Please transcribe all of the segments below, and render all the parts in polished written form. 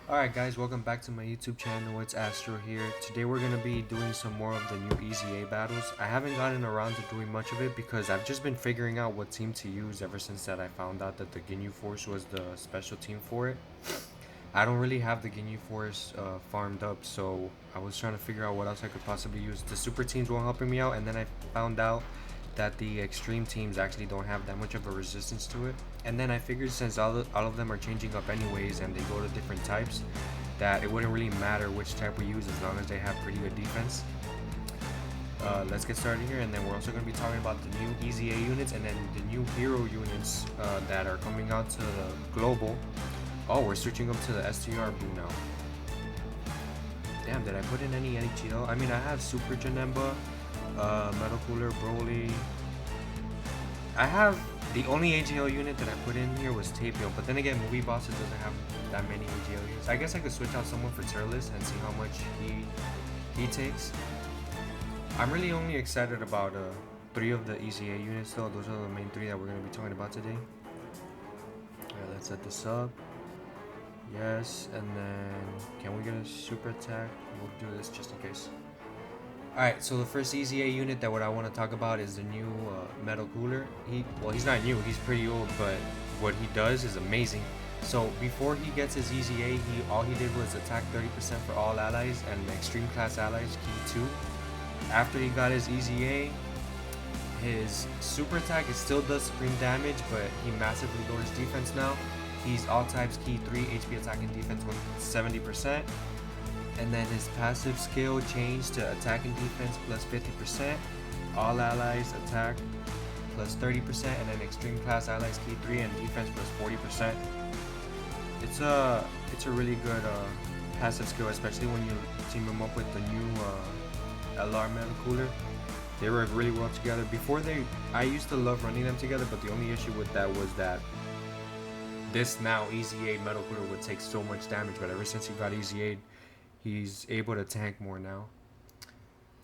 Alright guys, welcome back to my YouTube channel. It's Astro here. Today we're going to be doing some more of the new EZA battles. I haven't gotten around to doing much of it because I've just been figuring out what team to use ever since that I found out that the Ginyu Force was the special team for it. I don't really have the Ginyu Force farmed up, so I was trying to figure out what else I could possibly use. The super teams weren't helping me out, and then I found out that the extreme teams actually don't have that much of a resistance to it. And then I figured since all of them are changing up anyways and they go to different types, that it wouldn't really matter which type we use as long as they have pretty good defense. Let's get started here, and then we're also going to be talking about the new EZA units and then the new hero units that are coming out to the global. Oh, we're switching up to the STR blue now. Damn, did I put in any Cheeto? I mean, I have Super Janemba, Metal Cooler, Broly. I have the only AGL unit that I put in here was Tapio, but then again, Movie Bosses doesn't have that many AGL units. I guess I could switch out someone for Turles and see how much he takes. I'm really only excited about 3 of the EZA units though. Those are the main 3 that we're going to be talking about today. Alright, let's set this up. Yes, and then can we get a super attack? We'll do this just in case. Alright, so the first EZA unit that what I want to talk about is the new Metal Cooler. He's not new, he's pretty old, but what he does is amazing. So before he gets his EZA, all he did was attack 30% for all allies and extreme class allies, key 2. After he got his EZA, his super attack, it still does supreme damage, but he massively lowers defense now. He's all types, key 3, HP attack and defense with 70%. And then his passive skill changed to attack and defense plus 50%, all allies attack plus 30%, and then extreme class allies key 3 and defense plus 40%. It's a really good passive skill, especially when you team him up with the new LR Metal Cooler. They work really well together. Before I used to love running them together, but the only issue with that was that this now EZA Metal Cooler would take so much damage, but ever since he got EZA'd, he's able to tank more now.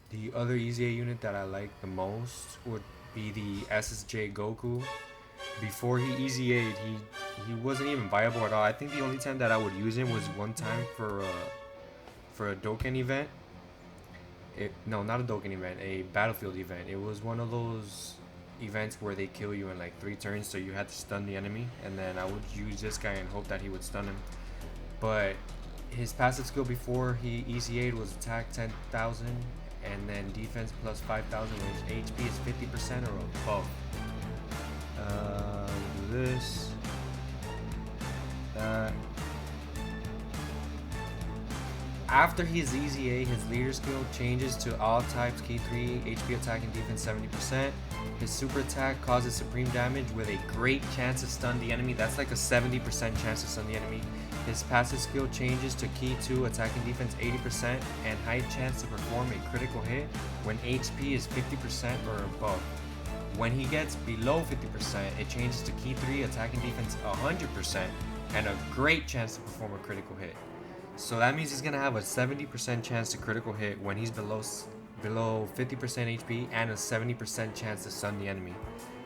The other EZA unit that I like the most would be the SSJ Goku. Before he EZA'd, he wasn't even viable at all. I think the only time that I would use him was one time for a Dokkan event. No, not a Dokkan event, a Battlefield event. It was one of those events where they kill you in like 3 turns, so you had to stun the enemy, and then I would use this guy and hope that he would stun him. But his passive skill before he EZA'd was attack 10,000 and then defense plus 5,000, which HP is 50% or above. Do this, that. After his EZA, his leader skill changes to all types, key 3, HP attack and defense 70%. His super attack causes supreme damage with a great chance to stun the enemy. That's like a 70% chance to stun the enemy. His passive skill changes to key 2, attack and defense 80%, and high chance to perform a critical hit when HP is 50% or above. When he gets below 50%, it changes to key 3, attack and defense 100%, and a great chance to perform a critical hit. So that means he's gonna have a 70% chance to critical hit when he's below 50% HP and a 70% chance to stun the enemy.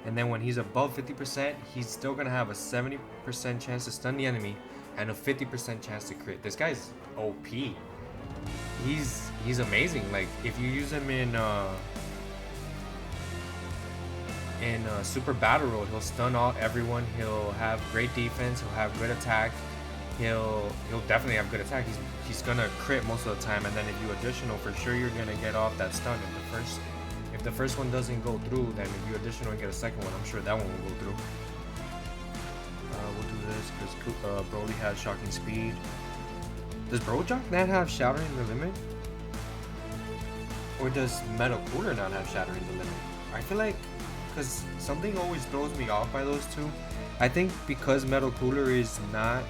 And then when he's above 50%, he's still gonna have a 70% chance to stun the enemy and a 50% chance to crit. This guy's OP. He's amazing. Like if you use him in Super Battle Road, he'll stun everyone. He'll have great defense. He'll have good attack. He'll definitely have good attack. He's gonna crit most of the time, and then if you additional, for sure you're gonna get off that stun. If the first one doesn't go through, then if you additional and get a second one, I'm sure that one will go through. We'll do this because Broly has shocking speed. Does Brojock not have shattering the limit? Or does Metal Cooler not have shattering the limit? I feel like, because something always throws me off by those two. I think because Metal Cooler is not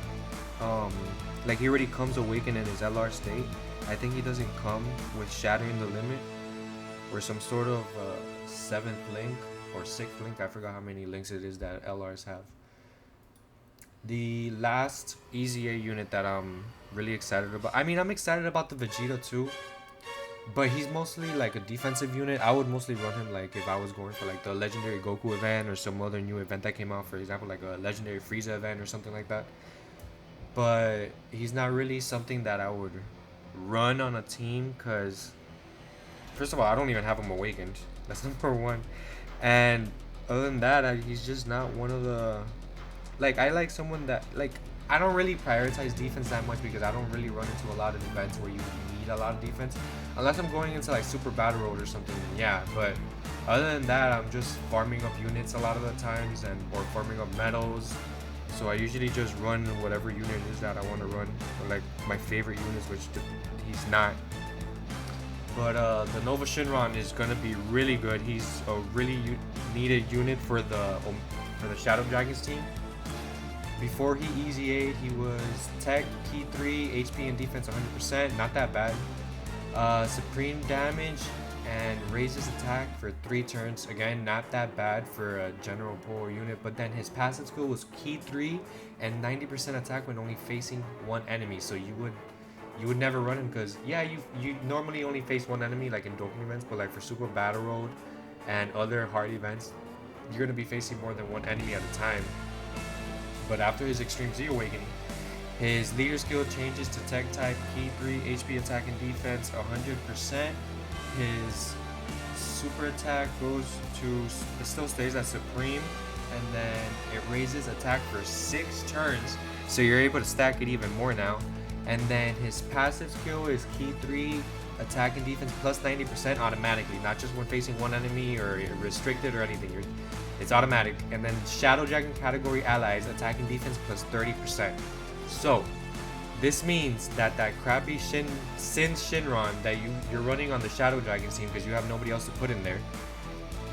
like he already comes awakened in his LR state. I think he doesn't come with shattering the limit or some sort of 7th link or 6th link. I forgot how many links it is that LRs have. The last EZA unit that I'm really excited about, I mean, I'm excited about the Vegeta too, but he's mostly like a defensive unit. I would mostly run him like if I was going for like the legendary Goku event or some other new event that came out, for example like a legendary Frieza event or something like that. but he's not really something that I would run on a team because first of all, I don't even have him awakened. That's number one. And other than that, he's just not one of the like I like someone that like I don't really prioritize defense that much because I don't really run into a lot of events where you need a lot of defense unless I'm going into like super battle road or something. Yeah, but other than that, I'm just farming up units a lot of the times and or farming up medals. So I usually just run whatever unit it is that I want to run, or like my favorite units, which he's not. But the Nova Shinron is gonna be really good. He's a really needed unit for the Shadow Dragons team. Before he Easy 8, he was Tech, Key 3, HP and Defense 100%, not that bad. Supreme Damage and raises attack for 3 turns, again, not that bad for a general polar unit. But then his passive skill was Key 3 and 90% attack when only facing one enemy. So you would never run him because yeah, you normally only face one enemy like in Dokkan events, but like for Super Battle Road and other hard events, you're gonna be facing more than one enemy at a time. But after his Extreme Z Awakening, his leader skill changes to Tech type, Key 3, HP attack and defense 100%. His super attack goes to, it still stays at Supreme, and then it raises attack for 6 turns, so you're able to stack it even more now. And then his passive skill is Key 3, attack and defense plus 90% automatically, not just when facing one enemy or restricted or anything. It's automatic. And then Shadow Dragon category allies, attack and defense plus 30%. So this means that crappy Sin Shinron that you're running on the Shadow Dragon team because you have nobody else to put in there,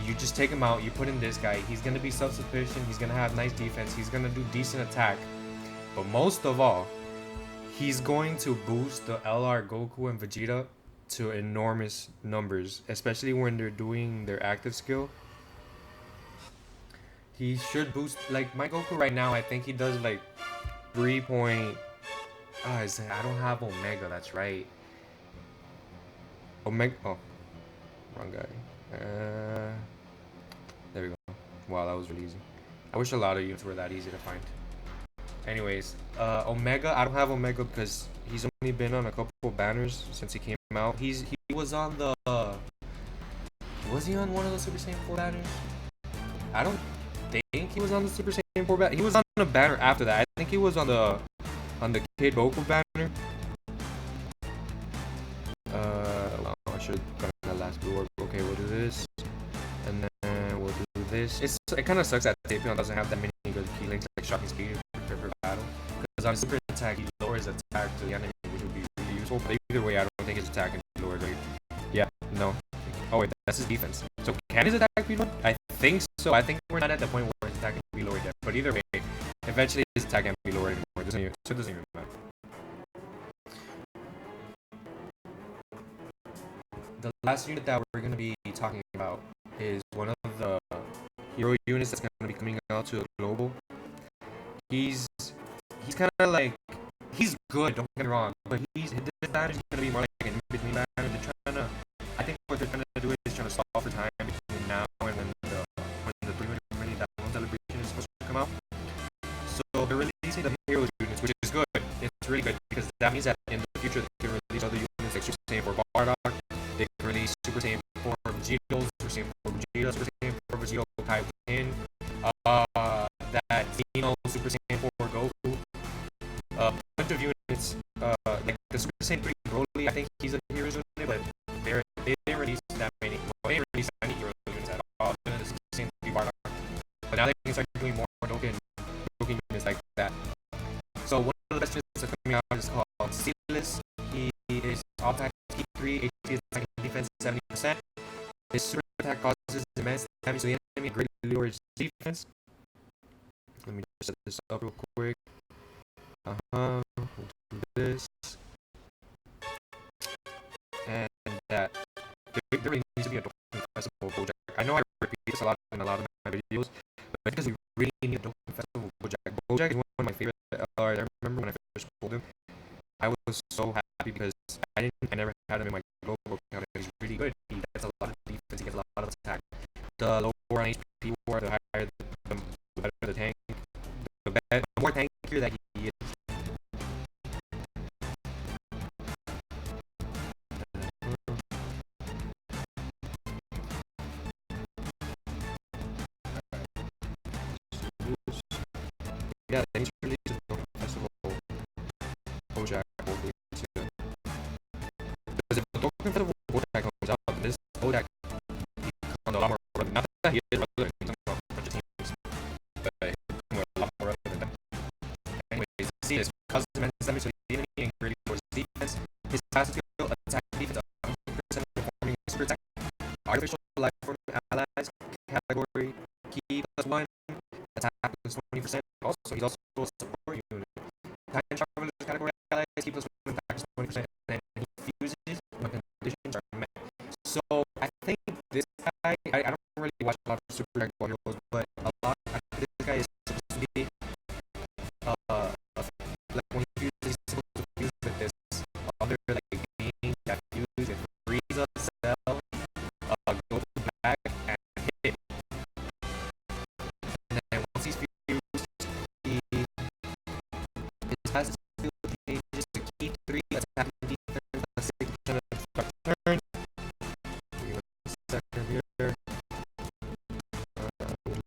you just take him out, you put in this guy. He's going to be self-sufficient, he's going to have nice defense, he's going to do decent attack. But most of all, he's going to boost the LR Goku and Vegeta to enormous numbers, especially when they're doing their active skill. He should boost, like my Goku right now, I think he does like 3 point... I don't have Omega, that's right. Omega, oh, wrong guy. There we go. Wow, that was really easy. I wish a lot of units were that easy to find. Anyways, Omega, I don't have Omega because he's only been on a couple banners since he came out. He was on the... was he on one of the Super Saiyan 4 banners? I don't think he was on the Super Saiyan 4 banner. He was on a banner after that. I think he was on the Kid Goku banner. Well, I should have gotten that last blue orb. Okay, we'll do this. And then we'll do this. It kind of sucks that Tapion doesn't have that many good key links like shocking speed for battle. Because on super attack, he lowers attack to the enemy, which would be really useful. But either way, I don't think his attack can be lowered, right? Yeah, no. Oh wait, that's his defense. So can his attack be lowered? I think so. I think we're not at the point where his attack can be lowered yet. But either way, eventually his attack can't be lowered anymore. So it doesn't even matter. The last unit that we're going to be talking about is one of the hero units that's going to be coming out to a global. He's kind of like, he's good, don't get me wrong, but this banner is going to be more like an in-between banner. I think what they're trying to do is trying to solve for time between now and when the 300 million download celebration is supposed to come out. So they're releasing the hero units, which is good. It's really good because that means that in the future they can release other units like Super Saiyan 4 Bardock, they can release Super Saiyan 4 Vegeta, Super Saiyan 4 Vegeta, Super Saiyan 4 Vegeta Kaioken, that Xeno Super Saiyan 4 Goku, a bunch of units, like the Super Saiyan 3 Broly, I think he's a hero unit, but they didn't release that many. Well, they didn't release any hero units at all. The Super Saiyan 3 Bardock. But now they can start doing more Dokkan units like that. So one of the best units that's coming out is called Seedless. He is all attack T3, HP attack and defense 70%. His super attack causes immense damage to the enemy and greatly lowers defense. Let me just set this up real quick. We'll do this. And that there really needs to be a Dokkan Festival Bojack. I know I repeat this a lot in a lot of my videos, but because we really need a Dokkan Festival Bojack. Bojack is one of my favorite LRs. I remember when I first pulled him, I was so happy because I never had him in my global account. He's really good. He gets a lot of defense. He gets a lot of attack. The lower on HP war, the higher the better the tank. The more tankier that he is, he is relevant. He's on a bunch of teams, but he's a lot more relevant than them. Anyways, see this because his men's damage to the enemy and creating towards defense. His pass skill, attack, defense, 100% performing super attack. Artificial life form allies category key +1, attack +20%. Also, he's also a support unit. Time travelers category allies key +1, attack +20%, and then he fuses when conditions are met. So I think this guy, I don't really watch a lot of Super Dragon Ball Heroes, but a lot. I think this guy is supposed to be like when he fuses, he's supposed to fuse with this other like being that fuses with Frieza, Cell, go back and hit. And then once he's fused, his passive skill changes to key 3, attack and defense, plus 6% of start turn. Second here.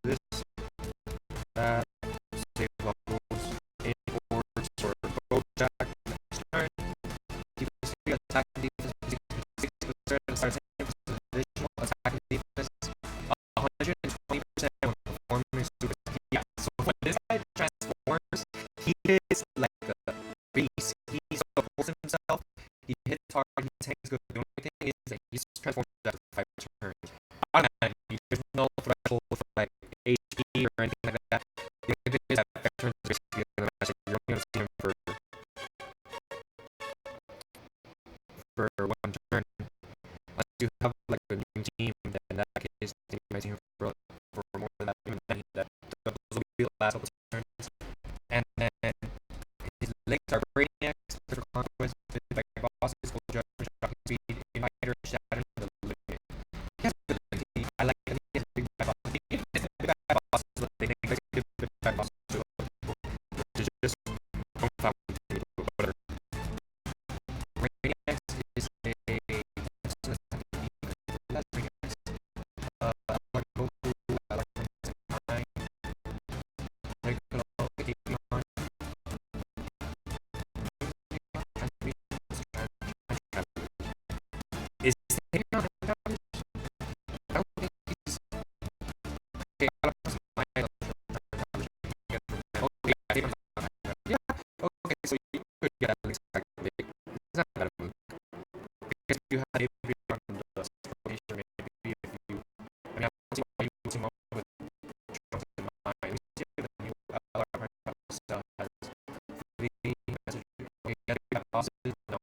This, that, save levels, imports, or go jack, next turn. Defense, attack and defense, 6% of start turn, additional attack and defense, 120% when performing super. Yeah, so when this guy transforms, he is like a beast. He supports himself, he hits hard, he tanks good. The only thing is that he's transformed after 5 turns. Automatically, there's no threshold for like HP or anything like that. The only thing is that 5 turns is basically the match. You're only going to see him for 1 turn. Unless you have like a new team, then in that case, you might see him for more than that. Even then, that those will be the last couple of turns. And then his legs are brainiacs, for conquest, like bosses, full judgment, shocking speed, inviter, shatter, the limit. He has good ability. I like it. He has big bad bosses. He has big bad bosses, but they make big bad bosses to other people, which is just confounding to me, but whatever. Brainiacs is a that's Brainiacs. I like Goku, I like Nine. Like, Pokemon. Is Tapion damage? I don't think he's. Okay, I don't know. Okay, Tapion's not damage. Yeah, okay, so you could get at least like big. It's not a bad move. Because you have Tapion on the formation, maybe if you. I mean, I don't see why you would team up with Trunks in mind. We see the new Alarm Cell has 3 messages. Okay, yeah, they got bosses. No.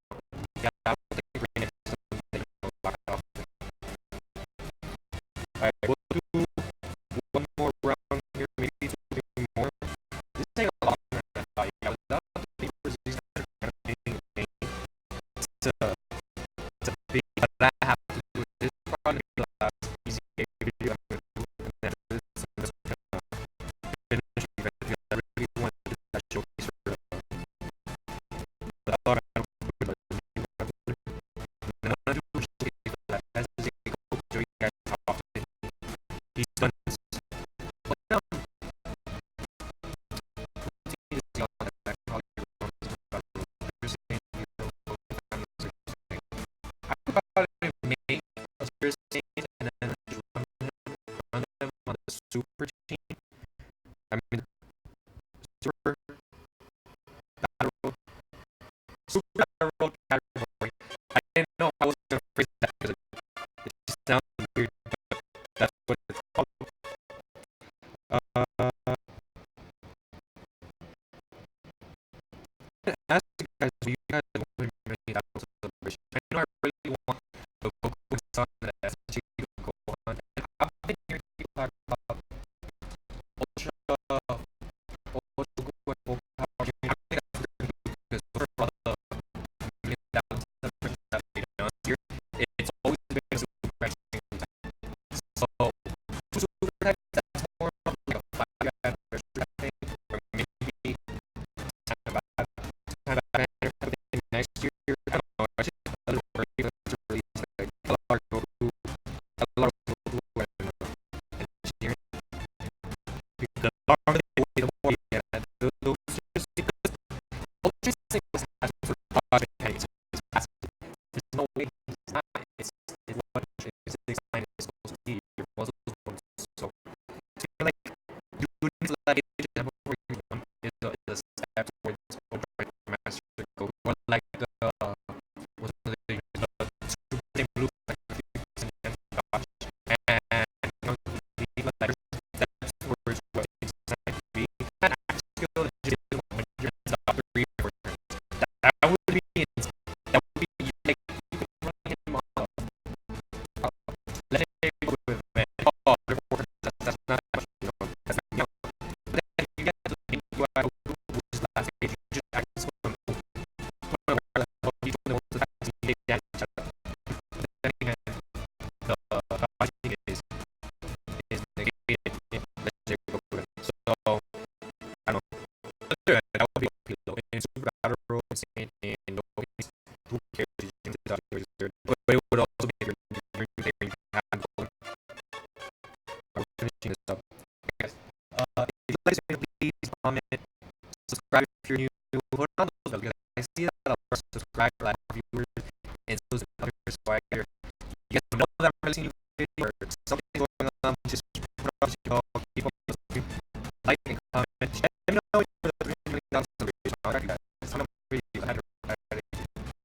Yeah, I don't think Brainiacs is something that you can lock off. Alright, we'll do one more round here, maybe 2 more. This ain't a lot more than I thought. Yeah, without the papers, these guys are kind of being a pain to be, but I have to do it. This is probably the last easy video I'm going to do, and then this is just going to finish the video. I really want to do that showcase for I thought I would put it in the video. And then I'm going to do a showcase for that. As a go show you guys how often he's done this. But I could probably make a series and then just run them on the super team. I mean, super battle, super battle category. I didn't know I was going to phrase that because it just sounds weird, but that's what it's called. Ask you guys, do you guys want to make that celebration? I know I really want the Goku Sun and the SG Gohan, and I've been hearing people talk about Ultra Goku and Goku Power. I think that's really good because those are all the million thousand celebrations that they've done here. It's always been a super exciting time. So, super types, that's more of like a 5-year anniversary, I think, or maybe next year. I don't know. I just a little early to release like Goku and engineering. The longer they wait, the more you get. Just because Ultra Instinct was has sort of project headaches. There's no way he's not. It's what Ultra Instinct is supposed to be. Your muscles won't so he takes damage each other. Then again, the dodging is negated in legendary Goku. So I don't know. That would be OP though. In Super Battle Royale, in Dokkan, who cares? But it would also be if you're you have Goku. We're finishing this up. Yes. If you like this video, please comment, subscribe if you're new. Hold on those bells because I see that a lot of subscribers, a lot of viewers, and so is others. So I you guys know that I'm releasing a new video or something.